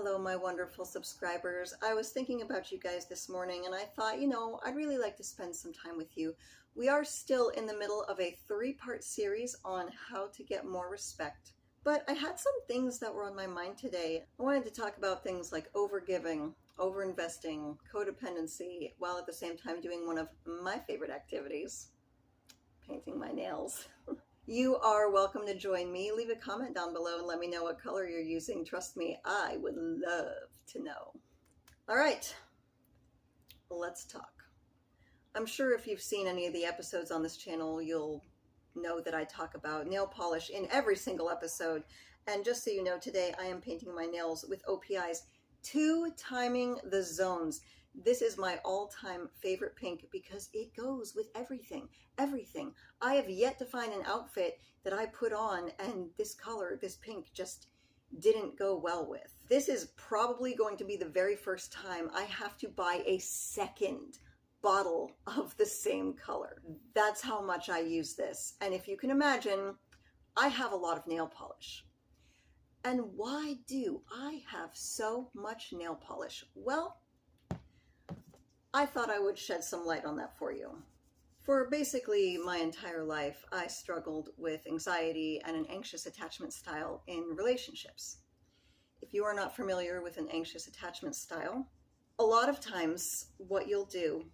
Hello, my wonderful subscribers. I was thinking about you guys this morning and I thought, I'd really like to spend some time with you. We are still in the middle of a 3-part series on how to get more respect. But I had some things that were on my mind today. I wanted to talk about things like overgiving, overinvesting, codependency, while at the same time doing one of my favorite activities, painting my nails. You are welcome to join me. Leave a comment down below and let me know what color you're using. Trust me, I would love to know. All right, let's talk. I'm sure if you've seen any of the episodes on this channel, you'll know that I talk about nail polish in every single episode. And just so you know, today I am painting my nails with OPIs, 2-timing the zones. This is my all-time favorite pink because it goes with everything, everything. I have yet to find an outfit that I put on and this color, this pink, just didn't go well with. This is probably going to be the very first time I have to buy a second bottle of the same color. That's how much I use this. And if you can imagine, I have a lot of nail polish. And why do I have so much nail polish? Well, I thought I would shed some light on that for you. For basically my entire life, I struggled with anxiety and an anxious attachment style in relationships. If you are not familiar with an anxious attachment style, a lot of times what you'll do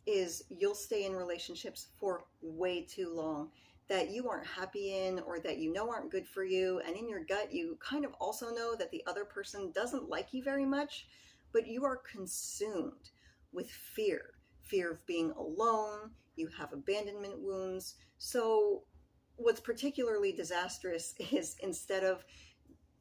is you'll stay in relationships for way too long that you aren't happy in or that you know aren't good for you, and in your gut you kind of also know that the other person doesn't like you very much, but you are consumed with fear of being alone. You have abandonment wounds. So what's particularly disastrous is instead of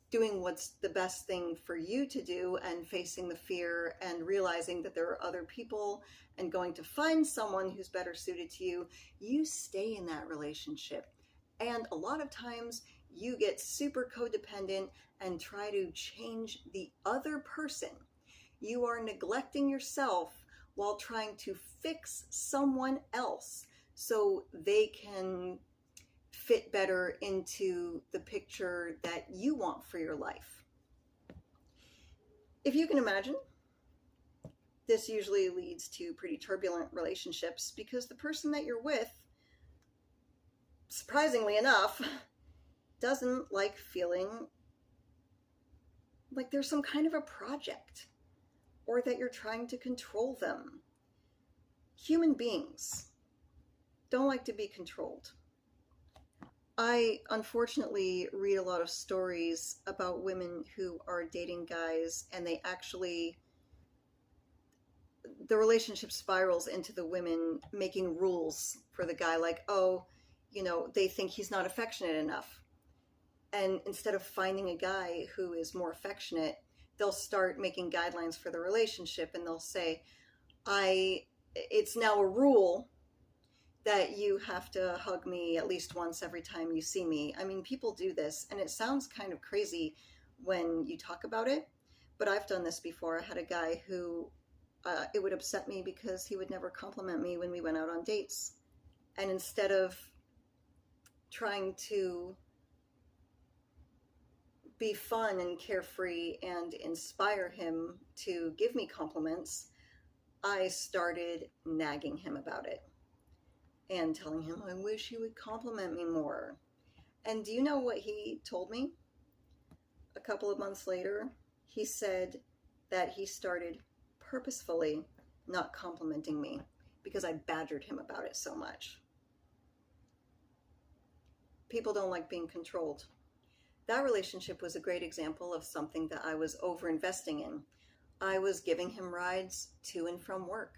doing what's the best thing for you to do and facing the fear and realizing that there are other people and going to find someone who's better suited to you, you stay in that relationship. And a lot of times you get super codependent and try to change the other person. You are neglecting yourself while trying to fix someone else so they can fit better into the picture that you want for your life. If you can imagine, this usually leads to pretty turbulent relationships because the person that you're with, surprisingly enough, doesn't like feeling like there's some kind of a project, or that you're trying to control them. Human beings don't like to be controlled. I unfortunately read a lot of stories about women who are dating guys and the relationship spirals into the women making rules for the guy, like, they think he's not affectionate enough. And instead of finding a guy who is more affectionate, they'll start making guidelines for the relationship, and they'll say, it's now a rule that you have to hug me at least once every time you see me. I mean, people do this, and it sounds kind of crazy when you talk about it, but I've done this before. I had a guy who, it would upset me because he would never compliment me when we went out on dates. And instead of trying to be fun and carefree and inspire him to give me compliments, I started nagging him about it and telling him I wish he would compliment me more. And do you know what he told me? A couple of months later, he said that he started purposefully not complimenting me because I badgered him about it so much. People don't like being controlled. That relationship was a great example of something that I was overinvesting in. I was giving him rides to and from work.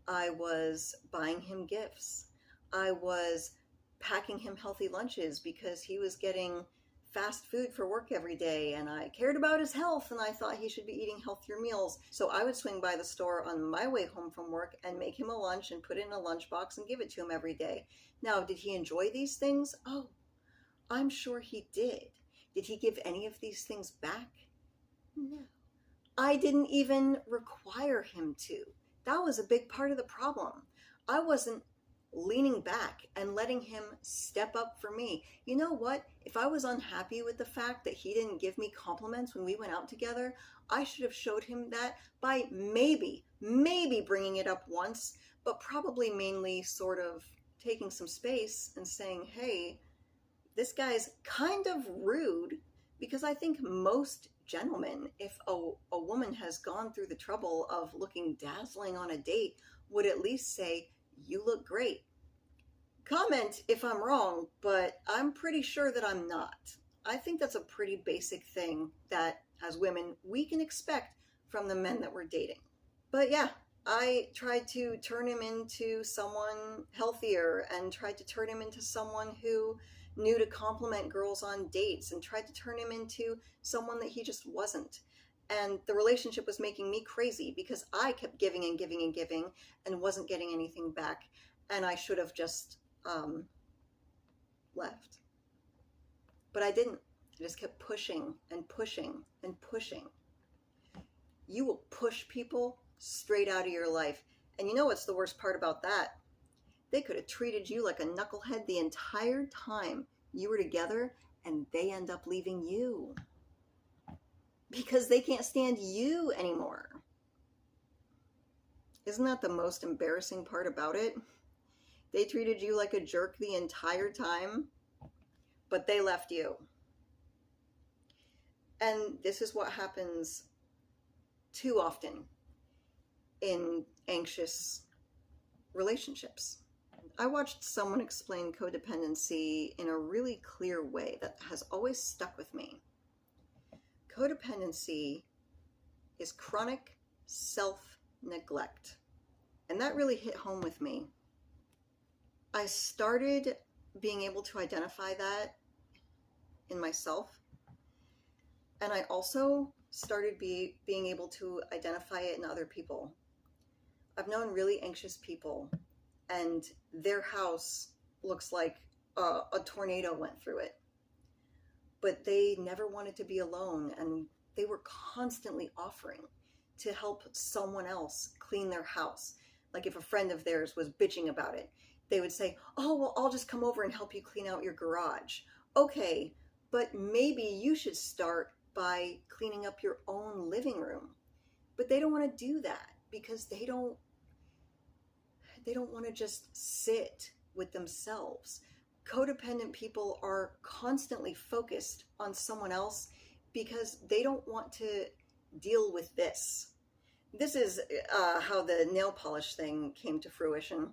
I was buying him gifts. I was packing him healthy lunches because he was getting fast food for work every day, and I cared about his health and I thought he should be eating healthier meals. So I would swing by the store on my way home from work and make him a lunch and put it in a lunchbox and give it to him every day. Now, did he enjoy these things? Oh, I'm sure he did. Did he give any of these things back? No. I didn't even require him to. That was a big part of the problem. I wasn't leaning back and letting him step up for me. You know what? If I was unhappy with the fact that he didn't give me compliments when we went out together, I should have showed him that by maybe bringing it up once, but probably mainly sort of taking some space and saying, hey, this guy's kind of rude. Because I think most gentlemen, if a woman has gone through the trouble of looking dazzling on a date, would at least say, you look great. Comment if I'm wrong, but I'm pretty sure that I'm not. I think that's a pretty basic thing that, as women, we can expect from the men that we're dating. But yeah, I tried to turn him into someone healthier and tried to turn him into someone who knew to compliment girls on dates and tried to turn him into someone that he just wasn't. And the relationship was making me crazy because I kept giving and giving and giving and wasn't getting anything back. And I should have just left. But I didn't. I just kept pushing and pushing and pushing. You will push people straight out of your life. And you know what's the worst part about that? They could have treated you like a knucklehead the entire time you were together, and they end up leaving you because they can't stand you anymore. Isn't that the most embarrassing part about it? They treated you like a jerk the entire time, but they left you. And this is what happens too often in anxious relationships. I watched someone explain codependency in a really clear way that has always stuck with me. Codependency is chronic self-neglect. And that really hit home with me. I started being able to identify that in myself. And I also started being able to identify it in other people. I've known really anxious people, and their house looks like a tornado went through it. But they never wanted to be alone, and they were constantly offering to help someone else clean their house. Like if a friend of theirs was bitching about it, they would say, oh, well, I'll just come over and help you clean out your garage. Okay, but maybe you should start by cleaning up your own living room. But they don't want to do that because they don't want to just sit with themselves. Codependent people are constantly focused on someone else because they don't want to deal with this. This is how the nail polish thing came to fruition.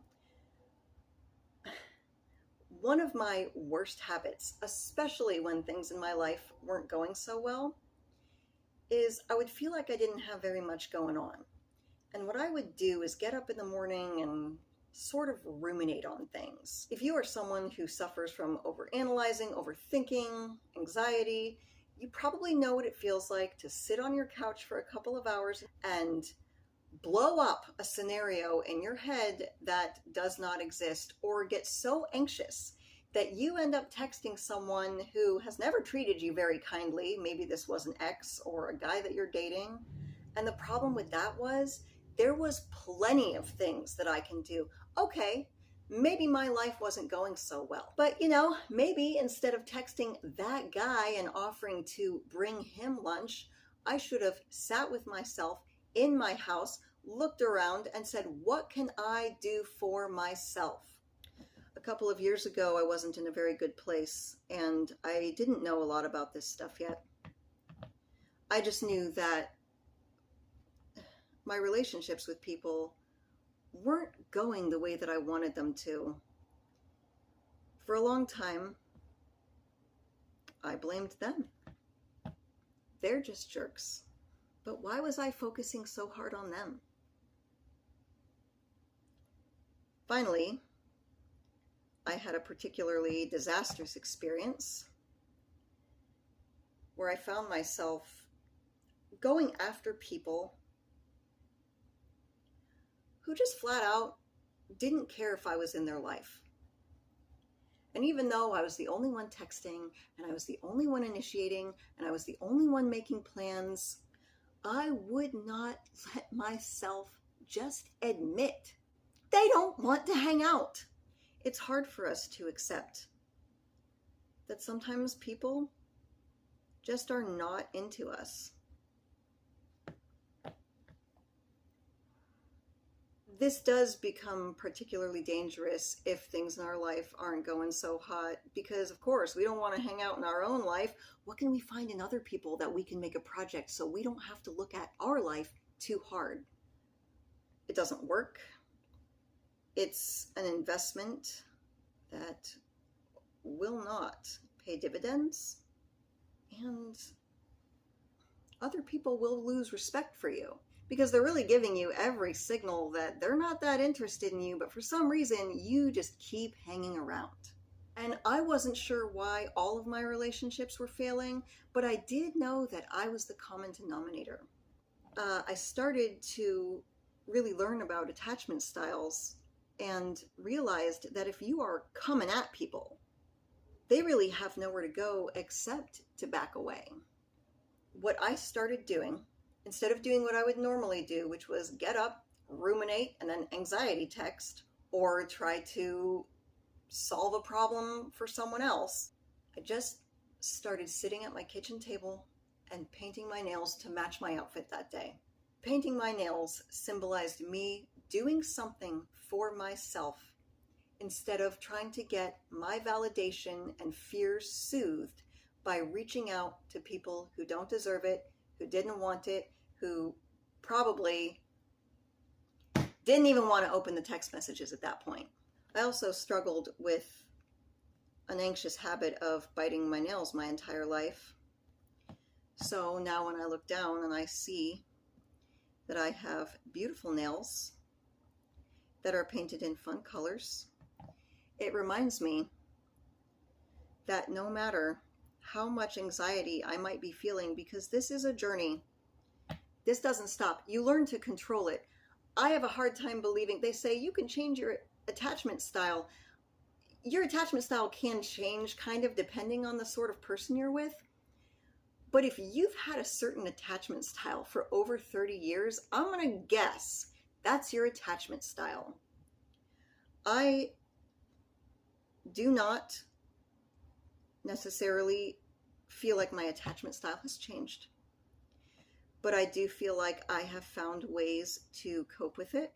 One of my worst habits, especially when things in my life weren't going so well, is I would feel like I didn't have very much going on. And what I would do is get up in the morning and sort of ruminate on things. If you are someone who suffers from overanalyzing, overthinking, anxiety, you probably know what it feels like to sit on your couch for a couple of hours and blow up a scenario in your head that does not exist, or get so anxious that you end up texting someone who has never treated you very kindly. Maybe this was an ex or a guy that you're dating. And the problem with that was there was plenty of things that I can do. Okay, maybe my life wasn't going so well, but maybe instead of texting that guy and offering to bring him lunch, I should have sat with myself in my house, looked around and said, what can I do for myself? A couple of years ago, I wasn't in a very good place, and I didn't know a lot about this stuff yet. I just knew that my relationships with people weren't going the way that I wanted them to. For a long time, I blamed them. They're just jerks. But why was I focusing so hard on them? Finally, I had a particularly disastrous experience where I found myself going after people who just flat out didn't care if I was in their life. And even though I was the only one texting, and I was the only one initiating, and I was the only one making plans, I would not let myself just admit they don't want to hang out. It's hard for us to accept that sometimes people just are not into us. This does become particularly dangerous if things in our life aren't going so hot, because of course we don't want to hang out in our own life. What can we find in other people that we can make a project so we don't have to look at our life too hard? It doesn't work. It's an investment that will not pay dividends, and other people will lose respect for you because they're really giving you every signal that they're not that interested in you, but for some reason you just keep hanging around. And I wasn't sure why all of my relationships were failing, but I did know that I was the common denominator. I started to really learn about attachment styles and realized that if you are coming at people, they really have nowhere to go except to back away. What I started doing, instead of doing what I would normally do, which was get up, ruminate, and then anxiety text, or try to solve a problem for someone else, I just started sitting at my kitchen table and painting my nails to match my outfit that day. Painting my nails symbolized me doing something for myself instead of trying to get my validation and fears soothed by reaching out to people who don't deserve it, who didn't want it, who probably didn't even want to open the text messages at that point. I also struggled with an anxious habit of biting my nails my entire life. So now when I look down and I see that I have beautiful nails that are painted in fun colors, it reminds me that no matter how much anxiety I might be feeling, because this is a journey, this doesn't stop. You learn to control it. I have a hard time believing, they say you can change your attachment style. Your attachment style can change kind of depending on the sort of person you're with. But if you've had a certain attachment style for over 30 years, I'm going to guess that's your attachment style. I do not necessarily feel like my attachment style has changed, but I do feel like I have found ways to cope with it,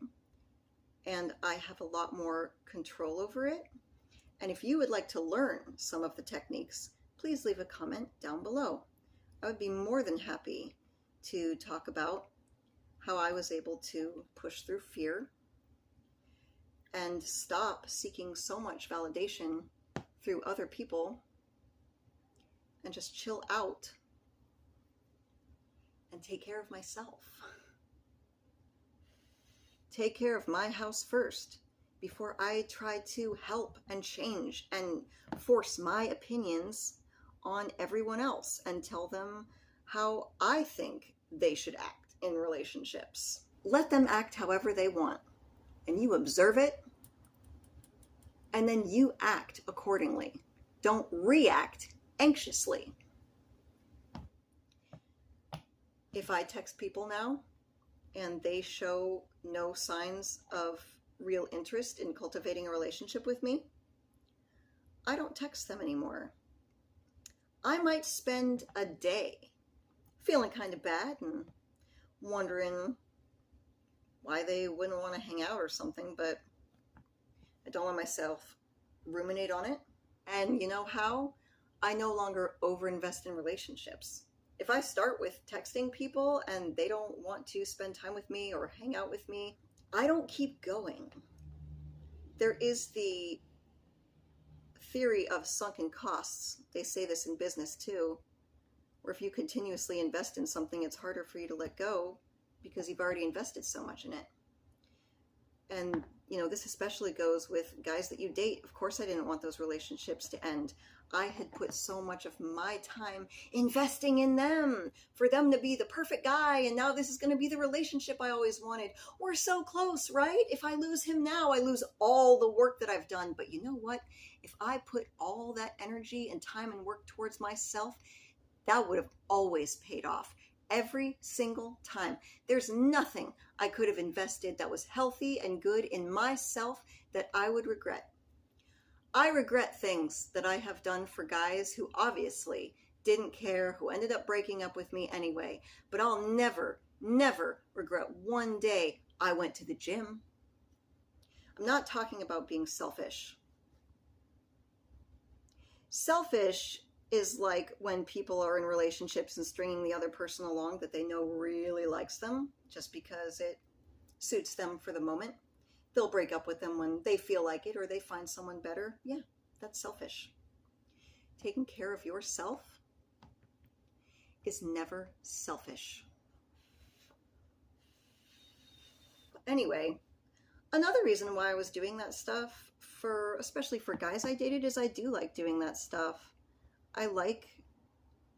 and I have a lot more control over it. And if you would like to learn some of the techniques, please leave a comment down below. I would be more than happy to talk about how I was able to push through fear and stop seeking so much validation through other people and just chill out and take care of myself. Take care of my house first before I try to help and change and force my opinions on everyone else and tell them how I think they should act in relationships. Let them act however they want, and you observe it, and then you act accordingly. Don't react anxiously. If I text people now and they show no signs of real interest in cultivating a relationship with me, I don't text them anymore. I might spend a day feeling kind of bad and wondering why they wouldn't want to hang out or something, but I don't let myself ruminate on it. And you know how? I no longer overinvest in relationships. If I start with texting people and they don't want to spend time with me or hang out with me, I don't keep going. There is the theory of sunken costs. They say this in business too, where if you continuously invest in something, it's harder for you to let go because you've already invested so much in it. And you know, this especially goes with guys that you date. Of course I didn't want those relationships to end. I had put so much of my time investing in them for them to be the perfect guy, and now this is going to be the relationship I always wanted. We're so close, right? If I lose him now, I lose all the work that I've done. But you know what? If I put all that energy and time and work towards myself, that would have always paid off. Every single time. There's nothing I could have invested that was healthy and good in myself that I would regret. I regret things that I have done for guys who obviously didn't care, who ended up breaking up with me anyway, but I'll never, never regret one day I went to the gym. I'm not talking about being selfish. Selfish is like when people are in relationships and stringing the other person along that they know really likes them just because it suits them for the moment. They'll break up with them when they feel like it or they find someone better. Yeah, that's selfish. Taking care of yourself is never selfish. Anyway, another reason why I was doing that stuff, especially for guys I dated, is I do like doing that stuff. I like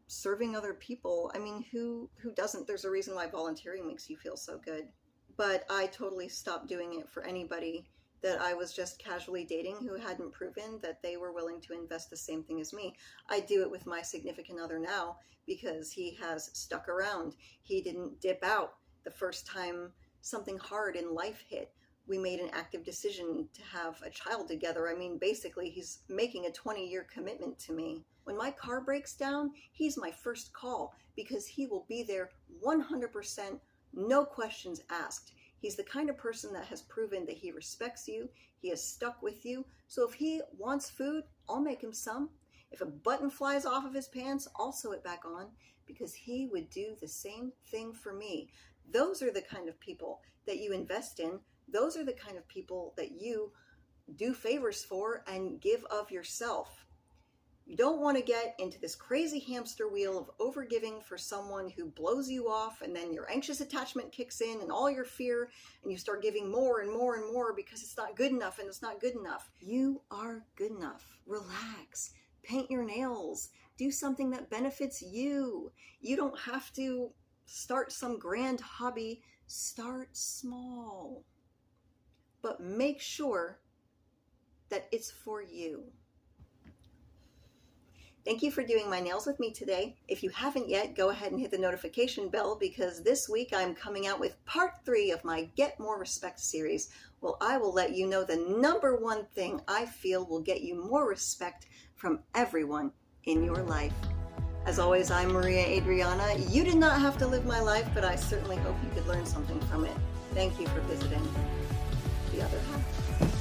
serving other people. I mean, who doesn't? There's a reason why volunteering makes you feel so good. But I totally stopped doing it for anybody that I was just casually dating who hadn't proven that they were willing to invest the same thing as me. I do it with my significant other now because he has stuck around. He didn't dip out the first time something hard in life hit. We made an active decision to have a child together. I mean, basically, he's making a 20-year commitment to me. When my car breaks down, he's my first call because he will be there 100%. No questions asked. He's the kind of person that has proven that he respects you. He has stuck with you. So if he wants food, I'll make him some. If a button flies off of his pants, I'll sew it back on because he would do the same thing for me. Those are the kind of people that you invest in. Those are the kind of people that you do favors for and give of yourself. You don't want to get into this crazy hamster wheel of overgiving for someone who blows you off, and then your anxious attachment kicks in and all your fear, and you start giving more and more and more because it's not good enough and it's not good enough. You are good enough. Relax. Paint your nails. Do something that benefits you. You don't have to start some grand hobby. Start small. But make sure that it's for you. Thank you for doing my nails with me today. If you haven't yet, go ahead and hit the notification bell because this week I'm coming out with part 3 of my Get More Respect series. Well, I will let you know the #1 thing I feel will get you more respect from everyone in your life. As always, I'm Maria Adriana. You did not have to live my life, but I certainly hope you could learn something from it. Thank you for visiting The Other Half.